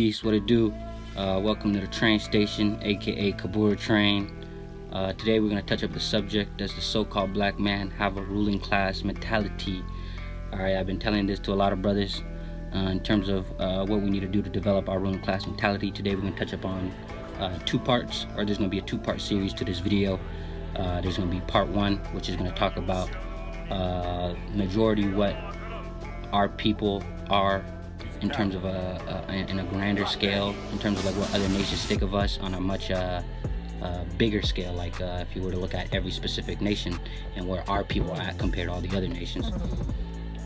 Peace, what it do? Welcome to the train station, aka Kabura Train. Today we're going to touch up the subject, does the so-called black man have a ruling class mentality? Alright, I've been telling this to a lot of brothers in terms of what we need to do to develop our ruling class mentality. Today we're going to touch up on two parts, or there's going to be a two-part series to this video. There's going to be part one, which is going to talk about majority what our people are in terms of in a grander scale, in terms of like what other nations think of us on a much bigger scale, like if you were to look at every specific nation and where our people are at compared to all the other nations,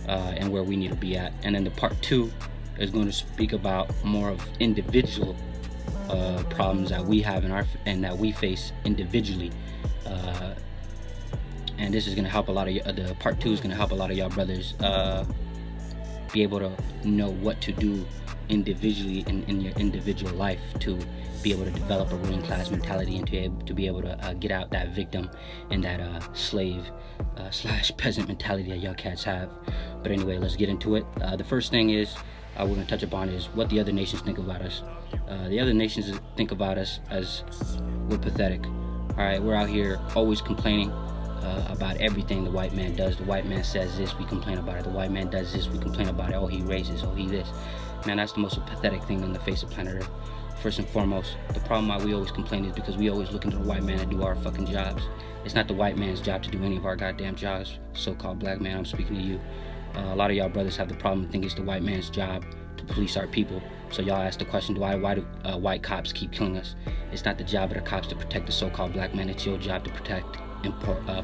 and where we need to be at. And then the part two is going to speak about more of individual problems that we have and that we face individually, and this is going to help a lot of the part two is going to help a lot of y'all brothers be able to know what to do individually in your individual life to be able to develop a ruling class mentality and to be able to get out that victim and that slave slash peasant mentality that y'all cats have. But anyway, let's get into it. The first thing is we're going to touch upon is what the other nations think about us. The other nations think about us as we're pathetic. All right, we're out here always complaining about everything the white man does. The white man says this, we complain about it. The white man does this, we complain about it. Oh, he racist, oh, he this. Man, that's the most pathetic thing on the face of planet Earth. First and foremost, the problem why we always complain is because we always looking to the white man to do our fucking jobs. It's not the white man's job to do any of our goddamn jobs. So-called black man, I'm speaking to you. A lot of y'all brothers have the problem and think it's the white man's job to police our people. So y'all ask the question, why do white cops keep killing us? It's not the job of the cops to protect the so-called black man. It's your job to protect and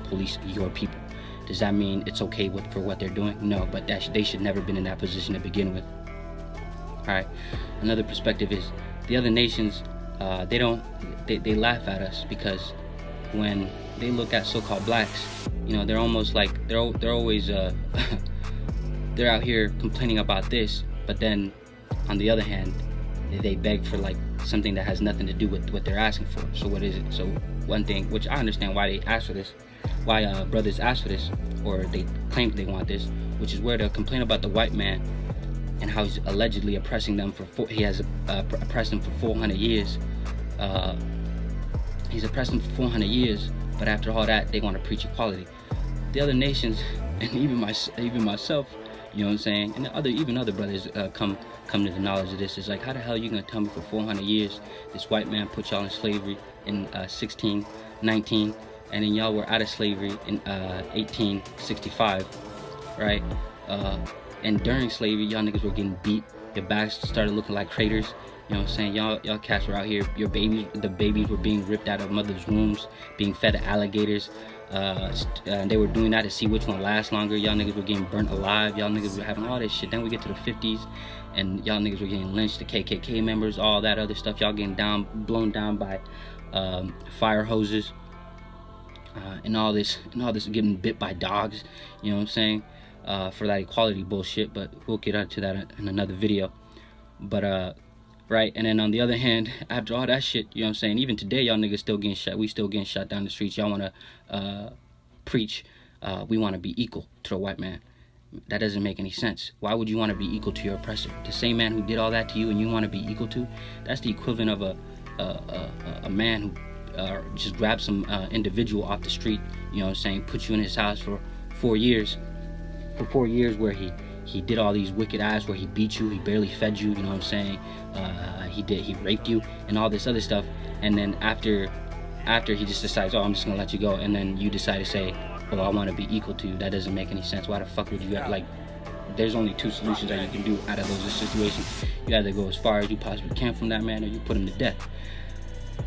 police your people. Does that mean it's okay for what they're doing? No, but they should never been in that position to begin with. All right. Another perspective is the other nations. They laugh at us because when they look at so-called blacks, you know, they're almost like they're always they're out here complaining about this, but then on the other hand, they beg for like something that has nothing to do with what they're asking for. So what is it? So one thing, which I understand why they ask for this, why brothers ask for this, or they claim they want this, which is where they'll complain about the white man and how he's allegedly oppressing them he has oppressed them for 400 years. He's oppressed them for 400 years, but after all that, they want to preach equality. The other nations, and even myself, you know what I'm saying, and even other brothers come to the knowledge of this. It's like, how the hell are you gonna tell me for 400 years this white man put y'all in slavery in 1619, and then y'all were out of slavery in 1865, right? And during slavery, y'all niggas were getting beat. Your backs started looking like craters. You know what I'm saying? Y'all cats were out here. The babies were being ripped out of mothers' wombs, being fed to alligators. They were doing that to see which one lasts longer. Y'all niggas were getting burnt alive. Y'all niggas were having all this shit. Then we get to the 50s, and y'all niggas were getting lynched. The KKK members, all that other stuff. Y'all getting blown down by fire hoses, and all this getting bit by dogs. You know what I'm saying? For that equality bullshit. But we'll get onto that in another video. But right, and then on the other hand, after all that shit, you know what I'm saying, even today y'all niggas still getting shot. We still getting shot down the streets. Y'all want to preach we want to be equal to the white man. That doesn't make any sense. Why would you want to be equal to your oppressor? The same man who did all that to you and you want to be equal to? That's the equivalent of a man who just grabbed some individual off the street, you know what I'm saying, put you in his house for 4 years. For 4 years where he did all these wicked acts, where he beat you, he barely fed you, you know what I'm saying, he raped you and all this other stuff, and then after he just decides, oh, I'm just gonna let you go, and then you decide to say, oh, I want to be equal to you. That doesn't make any sense. Why the fuck would you like, there's only two solutions that you can do out of those situations. You either go as far as you possibly can from that man, or you put him to death.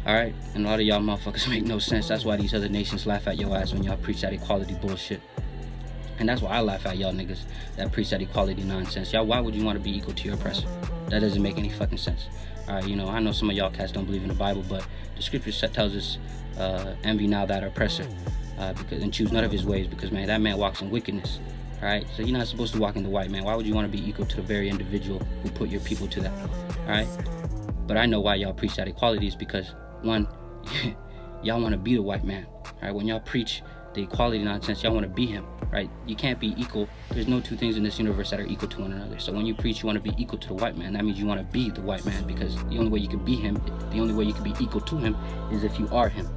Alright, and a lot of y'all motherfuckers make no sense. That's why these other nations laugh at your ass when y'all preach that equality bullshit. And that's why I laugh at y'all niggas that preach that equality nonsense. Y'all, why would you want to be equal to your oppressor? That doesn't make any fucking sense. Alright, you know, I know some of y'all cats don't believe in the Bible, but the scripture tells us, envy now that oppressor, and choose none of his ways, because, man, that man walks in wickedness. Alright, so you're not supposed to walk in the white man. Why would you want to be equal to the very individual who put your people to that? Alright, but I know why y'all preach that equality is because, one, y'all want to be the white man. Alright, when y'all preach the equality nonsense, y'all want to be him. right? You can't be equal. There's no two things in this universe that are equal to one another. So when you preach you want to be equal to the white man, that means you want to be the white man, because the only way you can be him, the only way you can be equal to him, is if you are him.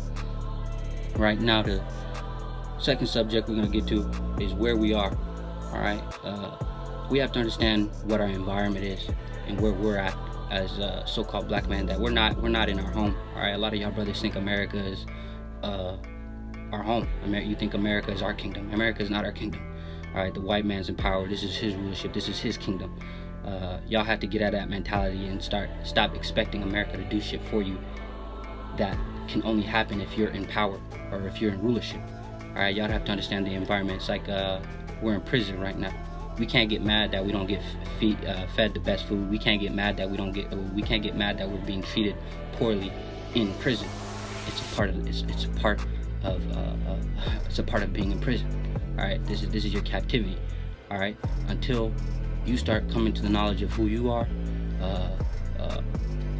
Right now, the second subject we're going to get to is where we are. All right, we have to understand what our environment is and where we're at as so-called black men. That we're not in our home. All right, a lot of y'all brothers think America is our home. You think America is our kingdom. America is not our kingdom. All right, the white man's in power. This is his rulership. This is his kingdom. Y'all have to get out of that mentality and stop expecting America to do shit for you. That can only happen if you're in power or if you're in rulership. All right, y'all have to understand the environment. It's like we're in prison right now. We can't get mad that we don't get fed the best food. We can't get mad that we can't get mad that we're being treated poorly in prison. It's a part of it's a part of being in prison. All right, this is your captivity. All right, until you start coming to the knowledge of who you are,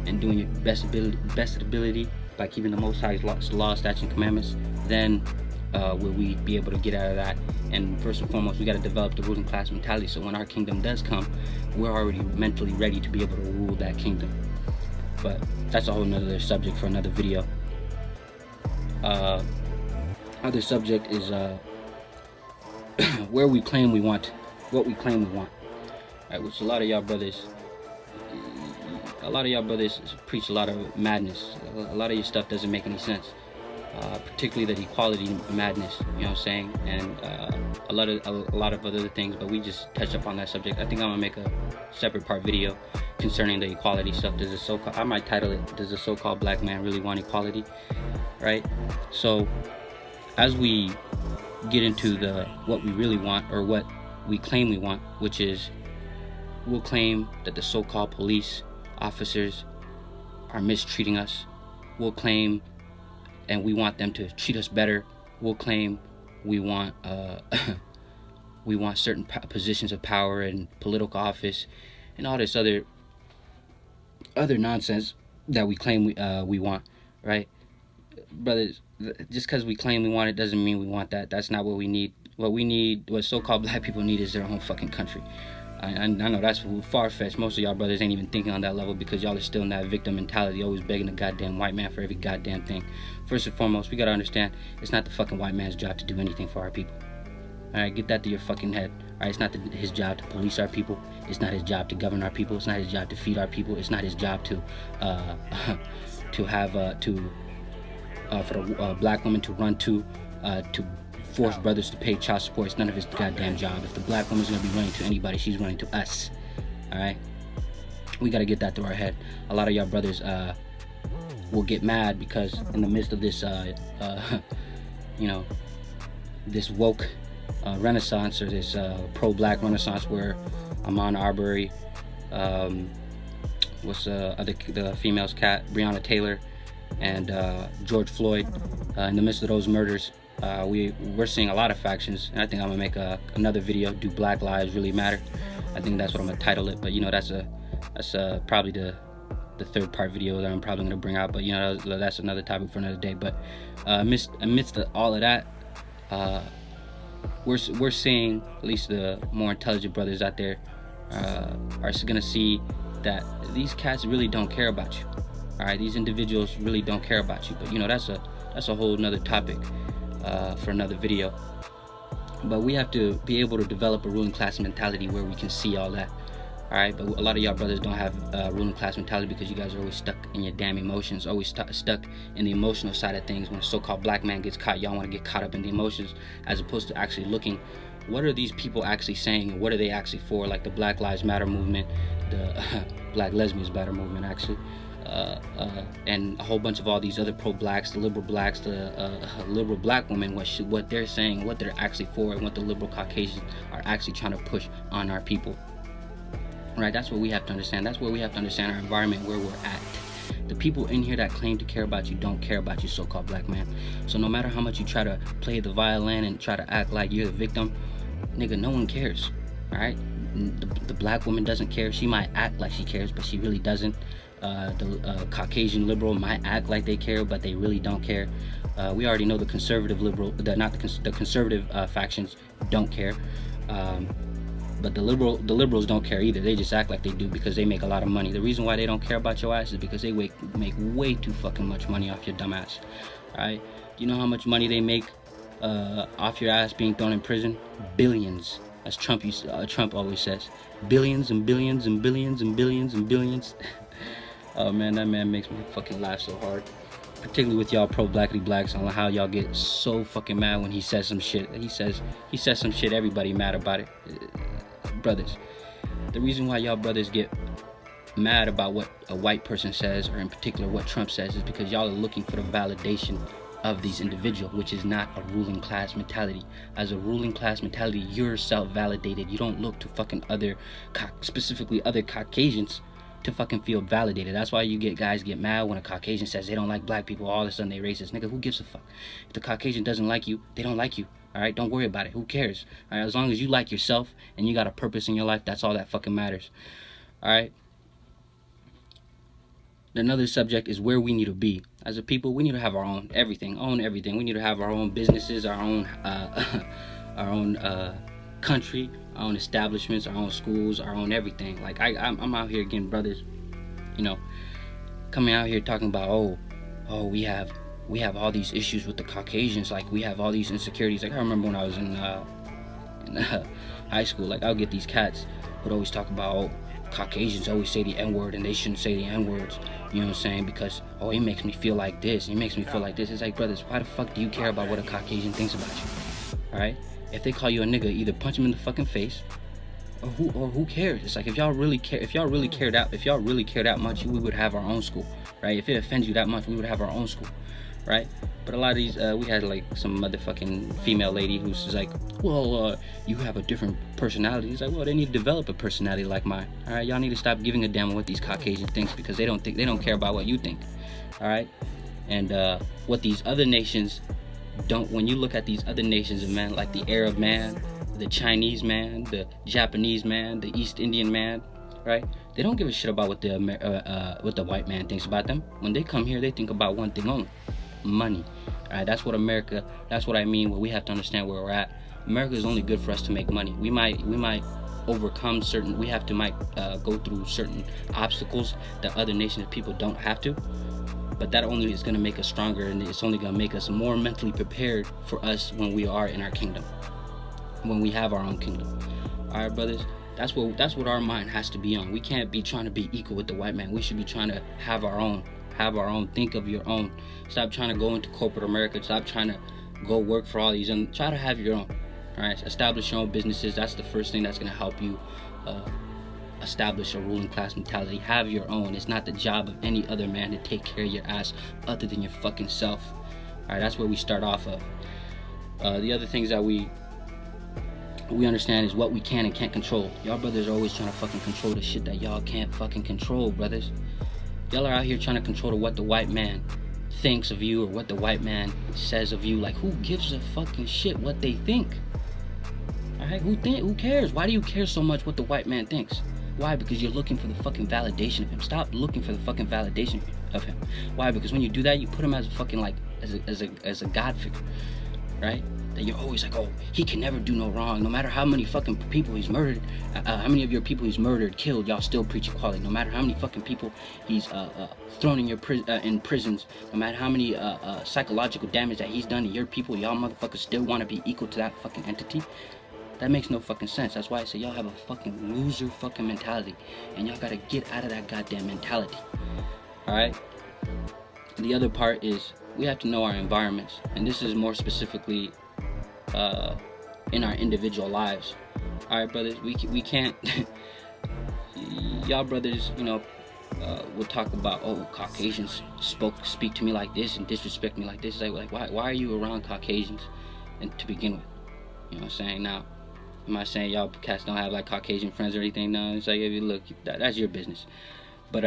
and doing your best ability by keeping the Most High's law, statutes, and commandments, then will we be able to get out of that. And first and foremost, we got to develop the ruling class mentality, so when our kingdom does come, we're already mentally ready to be able to rule that kingdom. But that's a whole nother subject for another video. Other subject is where we claim we want, what we claim we want. Right, which a lot of y'all brothers preach a lot of madness. A lot of your stuff doesn't make any sense, particularly that equality madness. You know what I'm saying? And a lot of other things. But we just touched up on that subject. I think I'm gonna make a separate part video concerning the equality stuff. I might title it, "Does the so-called black man really want equality?" Right? So as we get into what we really want, or what we claim we want, which is, we'll claim that the so-called police officers are mistreating us. We'll claim, and we want them to treat us better. We'll claim we want we want certain positions of power and political office and all this other nonsense that we claim we want, right? Brothers, just because we claim we want it doesn't mean we want that. That's not what we need. What so-called black people need, is their own fucking country. I know that's far-fetched. Most of y'all brothers ain't even thinking on that level, because y'all are still in that victim mentality, always begging the goddamn white man for every goddamn thing. First and foremost, we gotta understand, it's not the fucking white man's job to do anything for our people. Alright, get that to your fucking head. Alright, it's not his job to police our people. It's not his job to govern our people. It's not his job to feed our people. It's not his job to for the black woman to run to force brothers to pay child support. It's none of his goddamn job. If the black woman's gonna be running to anybody, she's running to us. All right, we gotta get that through our head. A lot of y'all brothers will get mad because in the midst of this you know, this woke renaissance, or this pro-black renaissance, where Ahmaud Arbery, the female's cat, Breonna Taylor, and George Floyd, in the midst of those murders, we're seeing a lot of factions. And I think I'm gonna make another video, "Do Black Lives Really Matter?" I think that's what I'm gonna title it. But you know, that's probably the third part video that I'm probably gonna bring out. But you know, that's another topic for another day. But amidst all of that, we're seeing, at least the more intelligent brothers out there are gonna see that these cats really don't care about you. All right, these individuals really don't care about you. But you know, that's a whole nother topic for another video. But we have to be able to develop a ruling class mentality where we can see all that. All right, but a lot of y'all brothers don't have ruling class mentality because you guys are always stuck in your damn emotions, always stuck in the emotional side of things. When a so-called black man gets caught, y'all want to get caught up in the emotions, as opposed to actually looking, what are these people actually saying, and what are they actually for? Like the Black Lives Matter movement, the Black Lesbians Matter movement, actually. And a whole bunch of all these other pro-blacks, the liberal blacks, the liberal black women, what they're saying, what they're actually for, and what the liberal Caucasians are actually trying to push on our people. Right? That's what we have to understand. That's where we have to understand our environment, where we're at. The people in here that claim to care about you don't care about you, so-called black man. So no matter how much you try to play the violin and try to act like you're the victim, nigga, no one cares. All right, the black woman doesn't care. She might act like she cares, but she really doesn't. The Caucasian liberal might act like they care, but they really don't care. We already know the conservative liberal, the conservative factions don't care. But the liberals don't care either. They just act like they do because they make a lot of money. The reason why they don't care about your ass is because they make way too fucking much money off your dumb ass. Alright? You know how much money they make off your ass being thrown in prison? Billions. As Trump always says. Billions and billions and billions and billions and billions. Oh man, that man makes me fucking laugh so hard. Particularly with y'all pro-blackity blacks on how y'all get so fucking mad when he says some shit. He says some shit, everybody mad about it. Brothers, the reason why y'all brothers get mad about what a white person says, or in particular what Trump says, is because y'all are looking for the validation of these individuals, which is not a ruling class mentality. As a ruling class mentality, you're self-validated. You don't look to fucking specifically other Caucasians to fucking feel validated. That's why you get guys get mad when a Caucasian says they don't like black people. All of a sudden they racist. Nigga, who gives a fuck? If the Caucasian doesn't like you, they don't like you. All right, don't worry about it. Who cares? All right, as long as you like yourself and you got a purpose in your life, that's all that fucking matters. All right. Another subject is where we need to be as a people. We need to have our own everything. We need to have our own businesses, our own our own country, our own establishments, our own schools, our own everything. Like I'm out here again, brothers, you know, coming out here talking about oh we have all these issues with the Caucasians, like we have all these insecurities. Like I remember when I was in high school, like I'll get these cats would always talk about Caucasians always say the N-word and they shouldn't say the N-words, you know what I'm saying, because he makes me feel like this, he makes me feel like this. It's like, brothers, why the fuck do you care about what a Caucasian thinks about you? All right, if they call you a nigga, either punch them in the fucking face, or who cares? It's like, if y'all really cared that much, we would have our own school, right? If it offends you that much, we would have our own school, right? But a lot of these, we had like some motherfucking female lady who's just like, well, you have a different personality. It's like, well, they need to develop a personality like mine. All right, y'all need to stop giving a damn what these Caucasians think, because they don't care about what you think. All right, and what these other nations don't. When you look at these other nations, man, like the Arab man, the Chinese man, the Japanese man, the East Indian man, right? They don't give a shit about what the white man thinks about them. When they come here, they think about one thing only: money. All right, that's what I mean when we have to understand where we're at. America is only good for us to make money. We might overcome certain, we have to go through certain obstacles that other nations of people don't have to, but that only is going to make us stronger, and it's only going to make us more mentally prepared for us when we are in our kingdom, when we have our own kingdom. All right, brothers, that's what our mind has to be on. We can't be trying to be equal with the white man. We should be trying to have our own, think of your own. Stop trying to go into corporate America. Stop trying to go work for all these, and try to have your own. All right, establish your own businesses. That's the first thing that's going to help you establish a ruling class mentality. Have your own. It's not the job of any other man to take care of your ass other than your fucking self. All right, that's where we start off of. The other things that we understand is what we can and can't control. Y'all brothers are always trying to fucking control the shit that y'all can't fucking control, brothers. Y'all are out here trying to control what the white man thinks of you or what the white man says of you. Like, who gives a fucking shit what they think? Alright, who cares? Why do you care so much what the white man thinks? Why? Because you're looking for the fucking validation of him. Stop looking for the fucking validation of him. Why? Because when you do that, you put him as a fucking, like, as a god figure, right? That you're always like, oh, he can never do no wrong. No matter how many fucking people he's murdered, how many of your people he's murdered, killed, y'all still preach equality. No matter how many fucking people he's thrown in in prisons, no matter how many psychological damage that he's done to your people, y'all motherfuckers still want to be equal to that fucking entity. That makes no fucking sense. That's why I say y'all have a fucking loser fucking mentality, and y'all gotta get out of that goddamn mentality. All right. The other part is we have to know our environments, and this is more specifically in our individual lives. All right, brothers, we can't. Y'all brothers, you know, will talk about, oh, Caucasians speak to me like this and disrespect me like this. It's like why are you around Caucasians, and to begin with? You know what I'm saying? Now, I'm not saying y'all cats don't have like Caucasian friends or anything. No, it's like, if you look, that's your business. But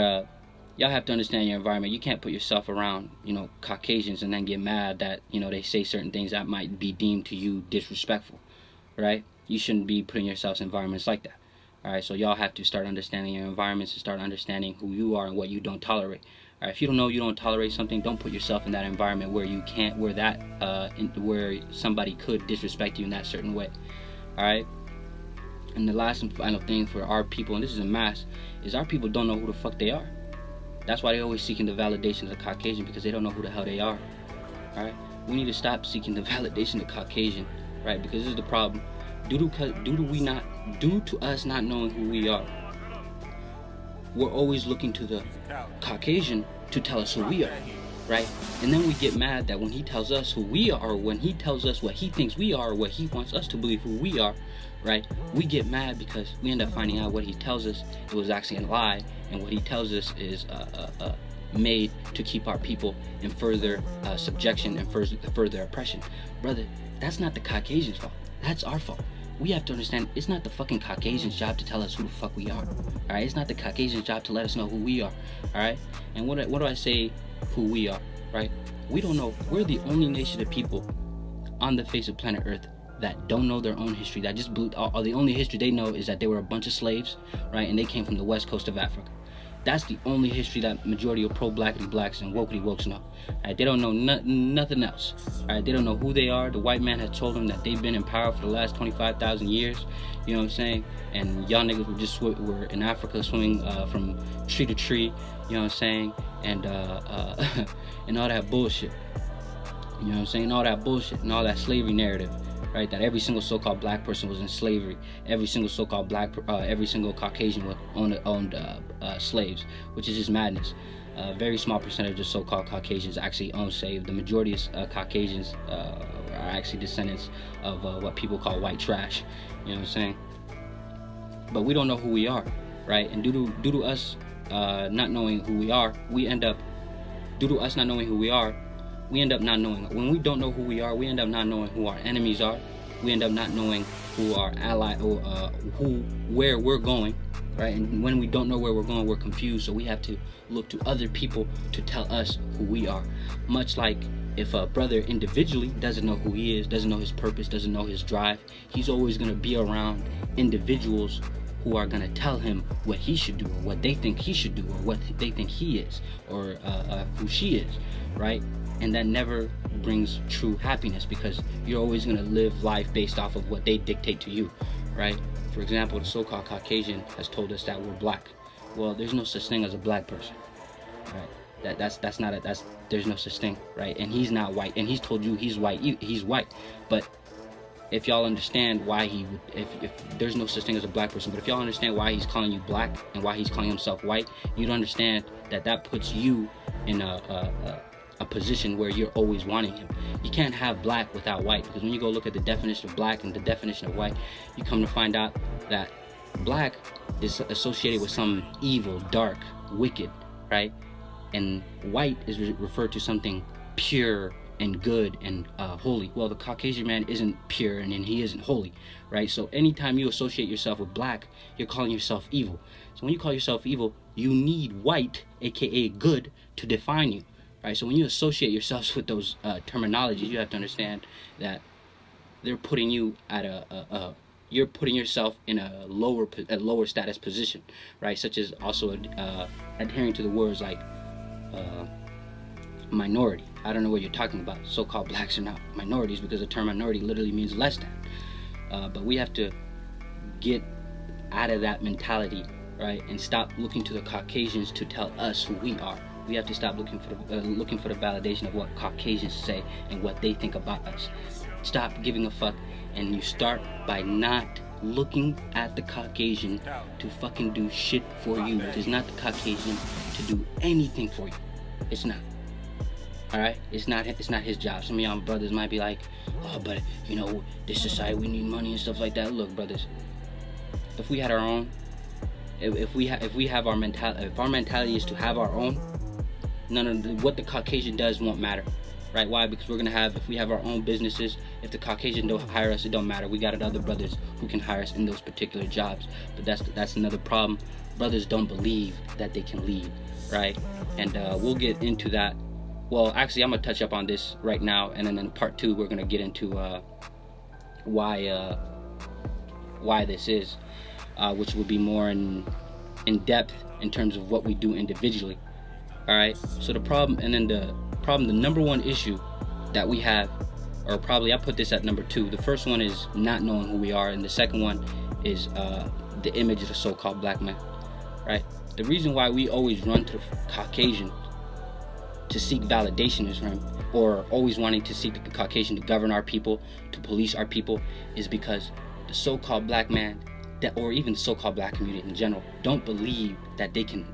y'all have to understand your environment. You can't put yourself around, you know, Caucasians and then get mad that, you know, they say certain things that might be deemed to you disrespectful, right? you shouldn't be putting yourselves in environments like that. All right, so y'all have to start understanding your environments and start understanding who you are and what you don't tolerate. All right, if you don't know you don't tolerate something, don't put yourself in that environment where you can't, where somebody could disrespect you in that certain way. All right. And the last and final thing for our people, and this is a mass, is our people don't know who the fuck they are. That's why they're always seeking the validation of the Caucasian, because they don't know who the hell they are. All right, we need to stop seeking the validation of the Caucasian, right? Because this is the problem. Due to us not knowing who we are, we're always looking to the Caucasian to tell us who we are, right? And then we get mad that when he tells us who we are, or when he tells us what he thinks we are, or what he wants us to believe who we are, right? We get mad because we end up finding out what he tells us, it was actually a lie, and what he tells us is made to keep our people in further subjection and further oppression. Brother, that's not the Caucasian's fault. That's our fault. We have to understand it's not the fucking Caucasian's job to tell us who the fuck we are. Alright, it's not the Caucasian's job to let us know who we are. Alright? And what do I say who we are? Right? We don't know. We're the only nation of people on the face of planet Earth that don't know their own history. That just the only history they know is that they were a bunch of slaves, right? And they came from the west coast of Africa. That's the only history that majority of pro-blackity blacks and wokety wokes know. Right? They don't know nothing else. Right? They don't know who they are. The white man has told them that they've been in power for the last 25,000 years. You know what I'm saying? And y'all niggas were in Africa swimming from tree to tree. You know what I'm saying? And and all that bullshit. You know what I'm saying? All that bullshit and all that slavery narrative. Right, that every single so-called black person was in slavery. Every single so-called every single Caucasian owned slaves, which is just madness. A very small percentage of so-called Caucasians actually own slaves. The majority of Caucasians are actually descendants of what people call white trash. You know what I'm saying? But we don't know who we are, right? And due to us not knowing who we are, we end up not knowing. When we don't know who we are, we end up not knowing who our enemies are. We end up not knowing who our ally or where we're going, right? And when we don't know where we're going, we're confused. So we have to look to other people to tell us who we are. Much like if a brother individually doesn't know who he is, doesn't know his purpose, doesn't know his drive, he's always going to be around individuals who are going to tell him what he should do, or what they think he should do, or what they think he is, or who she is, right? And that never brings true happiness, because you're always going to live life based off of what they dictate to you, right? For example, the so-called Caucasian has told us that we're black. Well, there's no such thing as a black person, right? There's no such thing, right? And he's not white, and he's told you he's white. He's white, but if y'all understand why if there's no such thing as a black person, but if y'all understand why he's calling you black and why he's calling himself white, you'd understand that puts you in a position where you're always wanting him. You can't have black without white, because when you go look at the definition of black and the definition of white, you come to find out that black is associated with some evil, dark, wicked, right? And white is referred to something pure and good and holy. Well, the Caucasian man isn't pure and he isn't holy, right? So anytime you associate yourself with black, you're calling yourself evil. So when you call yourself evil, you need white, aka good, to define you, right? So when you associate yourselves with those terminologies, you have to understand that they're putting you at you're putting yourself in a lower status position, right? Such as also adhering to the words like minority. I don't know what you're talking about. So-called blacks are not minorities, because the term minority literally means less than. But we have to get out of that mentality, right, and stop looking to the Caucasians to tell us who we are. We have to stop looking for the validation of what Caucasians say and what they think about us. Stop giving a fuck, and you start by not looking at the Caucasian to fucking do shit for you. It is not the Caucasian to do anything for you. It's not. Alright? It's not his job. Some of y'all brothers might be like, oh, but you know, this society, we need money and stuff like that. Look, brothers, if we had our own, if our mentality is to have our own, none of what the Caucasian does won't matter. Right? Why? Because if we have our own businesses, if the Caucasian don't hire us, it don't matter. We got other brothers who can hire us in those particular jobs. But that's another problem. Brothers don't believe that they can lead, right? And we'll get into that. Well, actually, I'm gonna touch up on this right now, and then in part 2, we're gonna get into why why this is, which would be more in depth in terms of what we do individually. All right. So the problem, and then the number one issue that we have, or probably I put this at number 2. The first one is not knowing who we are, and the second one is the image of the so-called black man. Right. The reason why we always run to the Caucasian to seek validation is from him, or always wanting to seek the Caucasian to govern our people, to police our people, is because the so-called black man, or even the so-called black community in general, don't believe that they can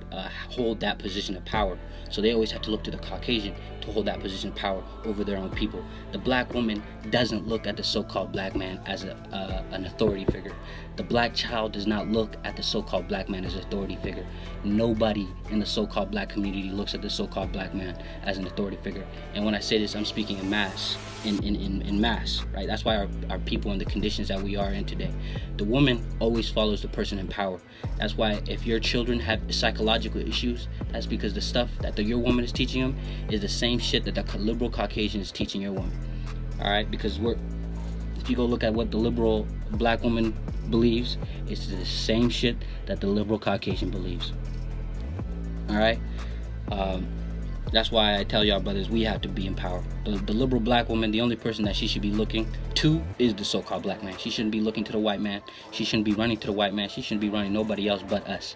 hold that position of power. So they always have to look to the Caucasian to hold that position of power over their own people. The black woman doesn't look at the so-called black man as an authority figure. The black child does not look at the so-called black man as an authority figure. Nobody in the so-called black community looks at the so-called black man as an authority figure. And when I say this, I'm speaking in mass, in mass, right? That's why our people in the conditions that we are in today. The woman always follows the person in power. That's why if your children have psychological issues, that's because the stuff that your woman is teaching them is the same shit that the liberal Caucasian is teaching your woman. All right, because if you go look at what the liberal black woman believes, it's the same shit that the liberal Caucasian believes. All right, that's why I tell y'all brothers, we have to be in power. The liberal black woman, the only person that she should be looking to is the so-called black man. She shouldn't be looking to the white man. She shouldn't be running to the white man. She shouldn't be running nobody else but us.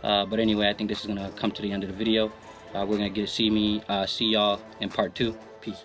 But anyway, I think this is gonna come to the end of the video. We're gonna see y'all in part 2. Peace.